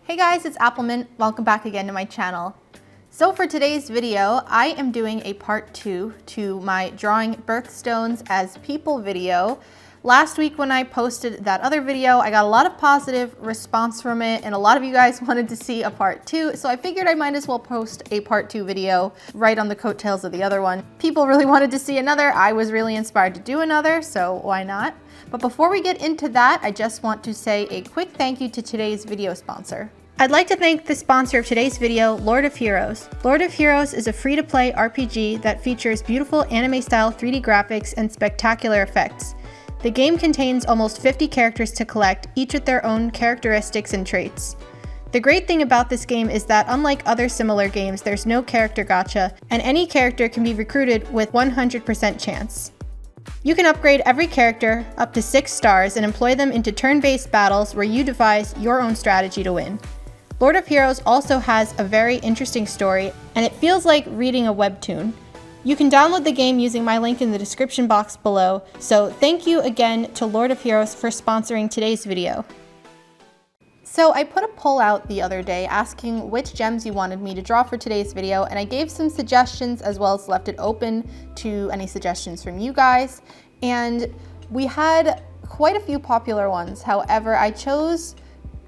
Hey guys, it's appleminte. Welcome back again to my channel. So for today's video, I am doing a part 2 to my drawing birthstones as people video. Last week when I posted that other video, I got a lot of positive response from it and a lot of you guys wanted to see a part 2, so I figured I might as well post a part 2 video right on the coattails of the other one. People really wanted to see another, I was really inspired to do another, so why not? But before we get into that, I just want to say a quick thank you to today's video sponsor. I'd like to thank the sponsor of today's video, Lord of Heroes. Lord of Heroes is a free-to-play RPG that features beautiful anime-style 3D graphics and spectacular effects. The game contains almost 50 characters to collect, each with their own characteristics and traits. The great thing about this game is that unlike other similar games, there's no character gacha, and any character can be recruited with 100% chance. You can upgrade every character up to 6 stars and employ them into turn-based battles where you devise your own strategy to win. Lord of Heroes also has a very interesting story, and it feels like reading a webtoon. You can download the game using my link in the description box below, so thank you again to Lord of Heroes for sponsoring today's video. So I put a poll out the other day asking which gems you wanted me to draw for today's video, and I gave some suggestions as well as left it open to any suggestions from you guys. And we had quite a few popular ones. However, I chose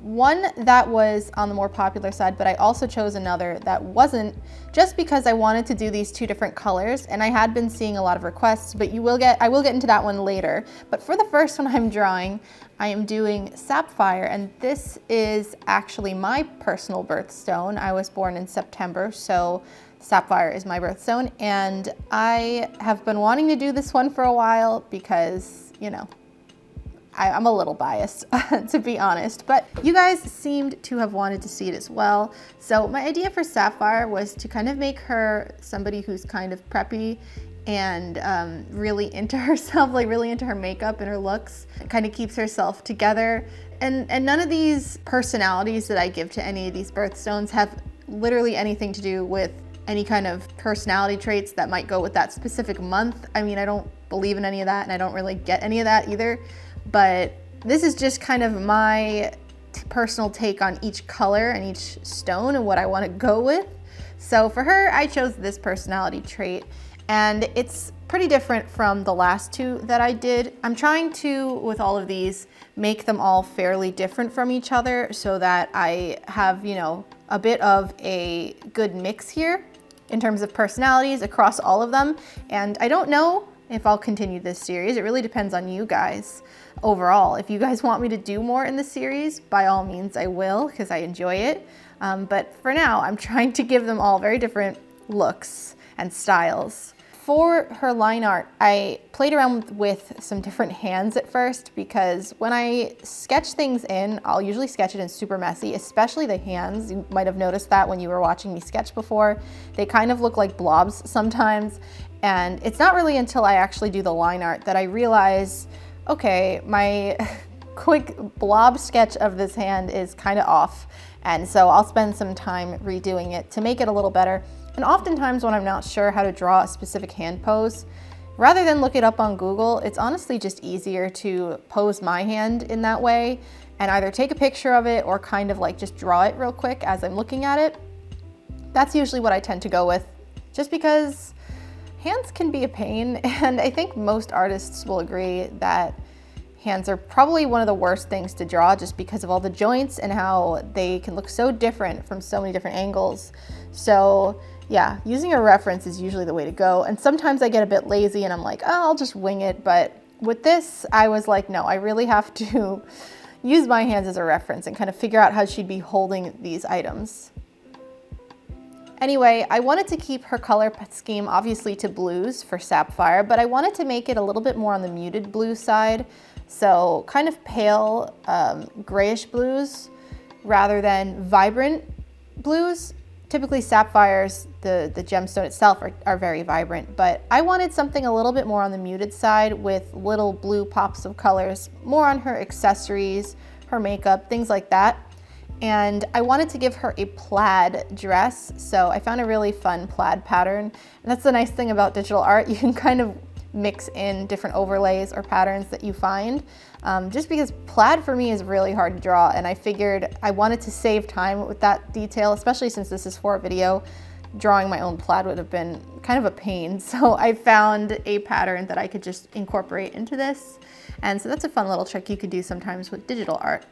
one that was on the more popular side, but I also chose another that wasn't, just because I wanted to do these two different colors, and I had been seeing a lot of requests, but I will get into that one later. But for the first one I'm drawing, I am doing Sapphire, and this is actually my personal birthstone. I was born in September, so Sapphire is my birthstone, and I have been wanting to do this one for a while because, you know, I'm a little biased, to be honest, but you guys seemed to have wanted to see it as well. So my idea for Sapphire was to kind of make her somebody who's kind of preppy and really into herself, like really into her makeup and her looks, kind of keeps herself together. And none of these personalities that I give to any of these birthstones have literally anything to do with any kind of personality traits that might go with that specific month. I mean, I don't believe in any of that, and I don't really get any of that either. But this is just kind of my personal take on each color and each stone and what I want to go with. So for her, I chose this personality trait, and it's pretty different from the last two that I did. I'm trying to, with all of these, make them all fairly different from each other so that I have, you know, a bit of a good mix here in terms of personalities across all of them. And I don't know if I'll continue this series. It really depends on you guys overall. If you guys want me to do more in the series, by all means I will, because I enjoy it. But for now, I'm trying to give them all very different looks and styles. For her line art, I played around with some different hands at first, because when I sketch things in, I'll usually sketch it in super messy, especially the hands. You might have noticed that when you were watching me sketch before. They kind of look like blobs sometimes. And it's not really until I actually do the line art that I realize, okay, my quick blob sketch of this hand is kind of off. And so I'll spend some time redoing it to make it a little better. And oftentimes when I'm not sure how to draw a specific hand pose, rather than look it up on Google, it's honestly just easier to pose my hand in that way and either take a picture of it or kind of like just draw it real quick as I'm looking at it. That's usually what I tend to go with, just because hands can be a pain, and I think most artists will agree that hands are probably one of the worst things to draw just because of all the joints and how they can look so different from so many different angles. So yeah, using a reference is usually the way to go. And sometimes I get a bit lazy and I'm like, oh, I'll just wing it. But with this, I was like, no, I really have to use my hands as a reference and kind of figure out how she'd be holding these items. Anyway, I wanted to keep her color scheme obviously to blues for Sapphire, but I wanted to make it a little bit more on the muted blue side. So kind of pale grayish blues rather than vibrant blues. Typically Sapphires, the gemstone itself, are very vibrant, but I wanted something a little bit more on the muted side with little blue pops of colors, more on her accessories, her makeup, things like that. And I wanted to give her a plaid dress, so I found a really fun plaid pattern. And that's the nice thing about digital art. You can kind of mix in different overlays or patterns that you find. Just because plaid for me is really hard to draw, and I figured I wanted to save time with that detail, especially since this is for a video. Drawing my own plaid would have been kind of a pain. So I found a pattern that I could just incorporate into this. And so that's a fun little trick you could do sometimes with digital art.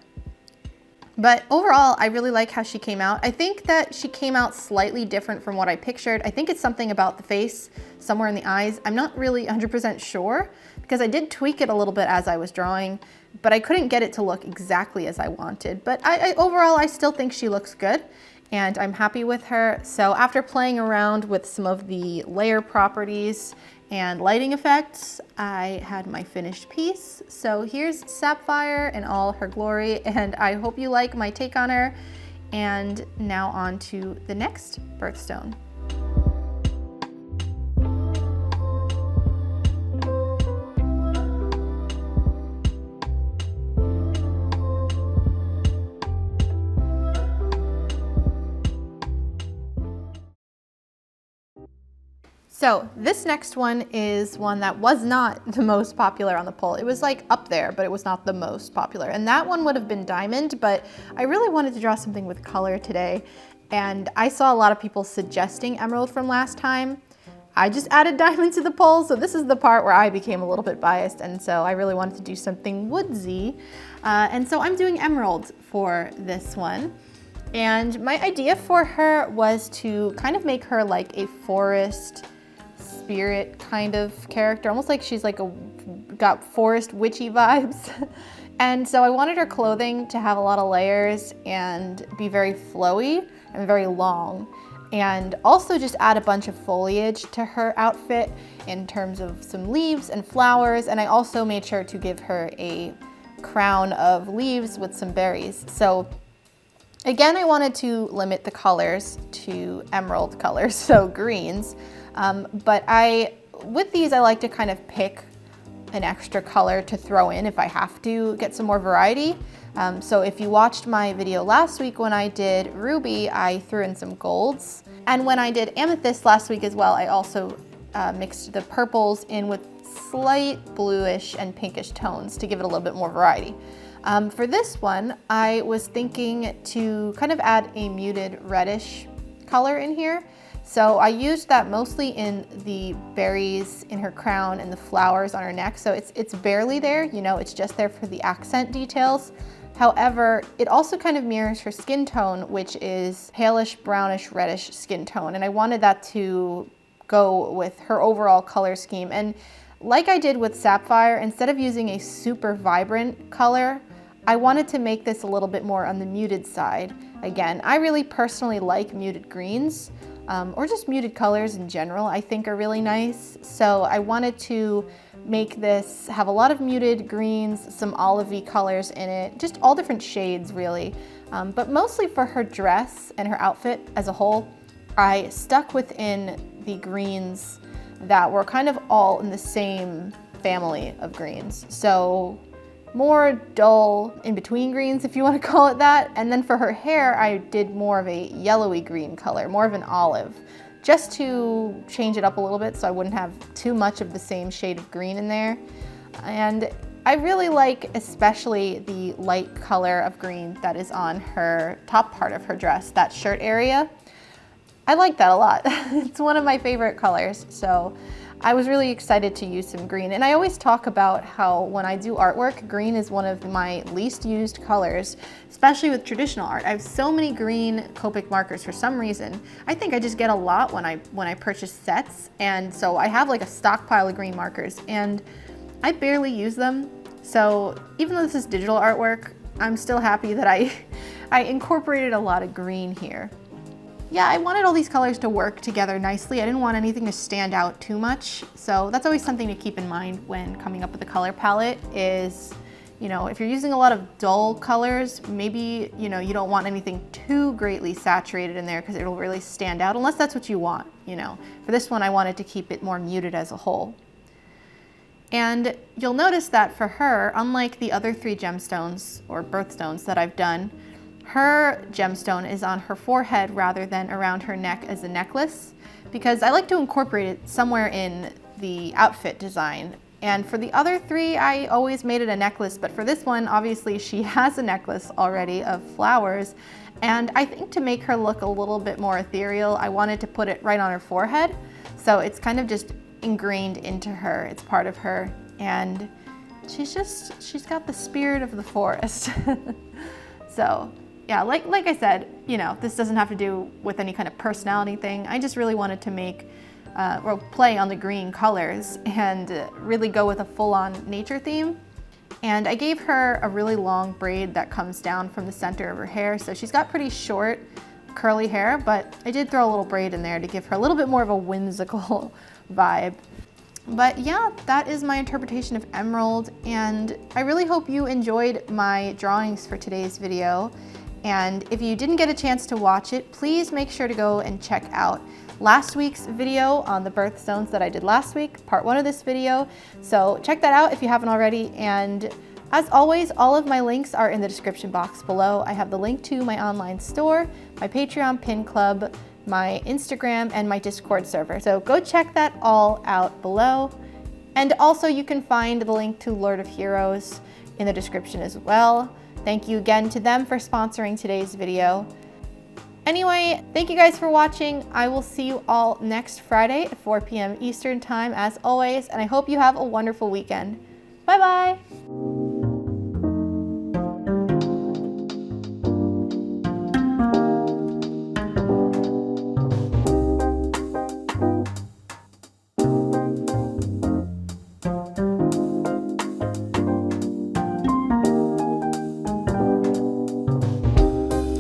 But overall, I really like how she came out. I think that she came out slightly different from what I pictured. I think it's something about the face, somewhere in the eyes. I'm not really 100% sure because I did tweak it a little bit as I was drawing, but I couldn't get it to look exactly as I wanted. But overall, I still think she looks good, and I'm happy with her. So after playing around with some of the layer properties and lighting effects, I had my finished piece. So here's Sapphire in all her glory, and I hope you like my take on her. And now on to the next birthstone. So this next one is one that was not the most popular on the poll. It was like up there, but it was not the most popular. And that one would have been diamond, but I really wanted to draw something with color today. And I saw a lot of people suggesting emerald from last time. I just added diamond to the poll, so this is the part where I became a little bit biased, and so I really wanted to do something woodsy. And so I'm doing emerald for this one. And my idea for her was to kind of make her like a forest spirit kind of character, almost like she's like got forest witchy vibes. And so I wanted her clothing to have a lot of layers and be very flowy and very long, and also just add a bunch of foliage to her outfit in terms of some leaves and flowers. And I also made sure to give her a crown of leaves with some berries. So again, I wanted to limit the colors to emerald colors, so greens. But with these, I like to kind of pick an extra color to throw in if I have to get some more variety. So if you watched my video last week when I did ruby, I threw in some golds. And when I did amethyst last week as well, I also mixed the purples in with slight bluish and pinkish tones to give it a little bit more variety. For this one, I was thinking to kind of add a muted reddish color in here. So I used that mostly in the berries in her crown and the flowers on her neck. So it's barely there, you know, it's just there for the accent details. However, it also kind of mirrors her skin tone, which is palish, brownish, reddish skin tone. And I wanted that to go with her overall color scheme. And like I did with Sapphire, instead of using a super vibrant color, I wanted to make this a little bit more on the muted side. Again, I really personally like muted greens, or just muted colors in general, I think are really nice. So I wanted to make this have a lot of muted greens, some olivey colors in it, just all different shades really. But mostly for her dress and her outfit as a whole, I stuck within the greens that were kind of all in the same family of greens. So more dull in-between greens, if you want to call it that. And then for her hair, I did more of a yellowy green color, more of an olive, just to change it up a little bit so I wouldn't have too much of the same shade of green in there. And I really like especially the light color of green that is on her top part of her dress, that shirt area. I like that a lot. It's one of my favorite colors. So I was really excited to use some green. And I always talk about how when I do artwork, green is one of my least used colors, especially with traditional art. I have so many green Copic markers for some reason. I think I just get a lot when I purchase sets. And so I have like a stockpile of green markers and I barely use them. So even though this is digital artwork, I'm still happy that I incorporated a lot of green here. Yeah, I wanted all these colors to work together nicely. I didn't want anything to stand out too much. So that's always something to keep in mind when coming up with a color palette is, you know, if you're using a lot of dull colors, maybe, you know, you don't want anything too greatly saturated in there because it'll really stand out, unless that's what you want, you know. For this one, I wanted to keep it more muted as a whole. And you'll notice that for her, unlike the other 3 gemstones or birthstones that I've done, her gemstone is on her forehead rather than around her neck as a necklace, because I like to incorporate it somewhere in the outfit design. And for the other three, I always made it a necklace, but for this one, obviously she has a necklace already of flowers. And I think to make her look a little bit more ethereal, I wanted to put it right on her forehead. So it's kind of just ingrained into her, it's part of her. And she's got the spirit of the forest. So yeah, like I said, you know, this doesn't have to do with any kind of personality thing. I just really wanted to make, or play on the green colors and really go with a full-on nature theme. And I gave her a really long braid that comes down from the center of her hair. So she's got pretty short, curly hair, but I did throw a little braid in there to give her a little bit more of a whimsical vibe. But yeah, that is my interpretation of emerald, and I really hope you enjoyed my drawings for today's video. And if you didn't get a chance to watch it, please make sure to go and check out last week's video on the birthstones that I did last week, part 1 of this video. So check that out if you haven't already. And as always, all of my links are in the description box below. I have the link to my online store, my Patreon pin club, my Instagram, and my Discord server. So go check that all out below. And also you can find the link to Lord of Heroes in the description as well. Thank you again to them for sponsoring today's video. Anyway, thank you guys for watching. I will see you all next Friday at 4 p.m. Eastern time as always, and I hope you have a wonderful weekend. Bye bye.